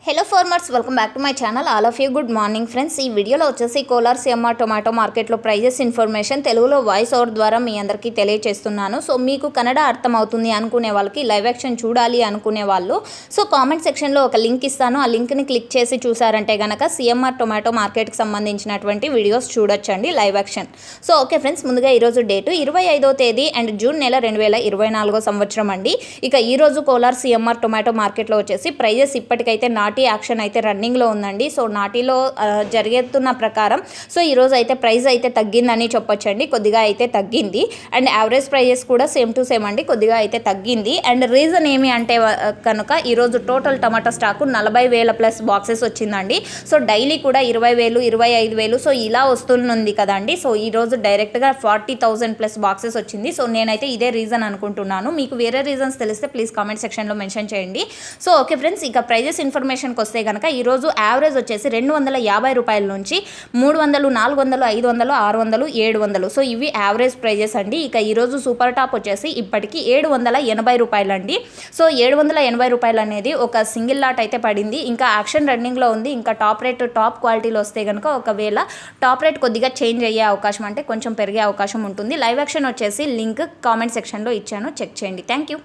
Hello farmers, welcome back to my channel. All of you good morning friends. ఈ వీడియోలో వచ్చేసి Kolar CMR tomato మార్కెట్లో prices information తెలుగులో voice over ద్వారా మీ అందరికీ తెలియజేస్తున్నాను. సో మీకు కన్నడ అర్థమవుతుంది అనుకునే వాళ్ళకి, లైవ్ యాక్షన్ చూడాలి అనుకునే వాళ్ళు సో కామెంట్ సెక్షన్లో ఒక లింక్ ఇస్తాను. ఆ లింక్ని క్లిక్ చేసి చూసారంటే కనుక సిఎంఆర్ టొమాటో మార్కెట్కి సంబంధించినటువంటి వీడియోస్ చూడొచ్చండి, live action. So okay friends, ముందుగా ఈరోజు డేటు 25వ తేదీ అండ్ జూన్ నెల 2024 సంవత్సరం అండి. ఇక ఈరోజు కోలార్ సిఎంఆర్ టొమాటో మార్కెట్లో వచ్చేసి ప్రైజెస్ ఇప్పటికైతే నాటి యాక్షన్ అయితే రన్నింగ్లో ఉందండి. సో నాటిలో జరుగుతున్న ప్రకారం సో ఈరోజు అయితే ప్రైస్ అయితే తగ్గిందని చెప్పొచ్చండి, కొద్దిగా అయితే తగ్గింది. అండ్ యావరేజ్ ప్రైజెస్ కూడా సేమ్ టు సేమ్ అండి, కొద్దిగా అయితే తగ్గింది. అండ్ రీజన్ ఏమి అంటే కనుక ఈరోజు టోటల్ టమాటా స్టాకు 40,000 ప్లస్ బాక్సెస్ వచ్చిందండి. సో డైలీ కూడా 20,000 25,000 సో ఇలా వస్తుంది కదండి. సో ఈరోజు డైరెక్ట్గా 40,000 ప్లస్ బాక్సెస్ వచ్చింది. సో నేనైతే ఇదే రీజన్ అనుకుంటున్నాను. మీకు వేరే రీజన్స్ తెలిస్తే ప్లీజ్ కామెంట్ సెక్షన్లో మెన్షన్ చేయండి. సో ఓకే ఫ్రెండ్స్, ఇక ప్రైజెస్ ఇన్ఫర్మేషన్కి వస్తే కనుక ఈరోజు యావరేజ్ వచ్చేసి 250 రూపాయల నుంచి 300, 400, 500, 600, 700 సో ఇవి యావరేజ్ ప్రైజెస్ అండి. ఇక ఈరోజు సూపర్ టాప్ వచ్చేసి ఇప్పటికి 780 రూపాయలు అండి. సో 780 రూపాయలు అనేది ఒక సింగిల్ లాట్ అయితే పడింది. ఇంకా యాక్షన్ రన్నింగ్లో ఉంది. ఇంకా టాప్ రేట్ టాప్ క్వాలిటీలో వస్తే కనుక ఒకవేళ టాప్ రేట్ కొద్దిగా చేంజ్ అయ్యే అవకాశం, అంటే కొంచెం పెరిగే అవకాశం ఉంటుంది. లైవ్ యాక్షన్ వచ్చేసి లింక్ కామెంట్ సెక్షన్లో ఇచ్చాను, చెక్ చేయండి. Thank you.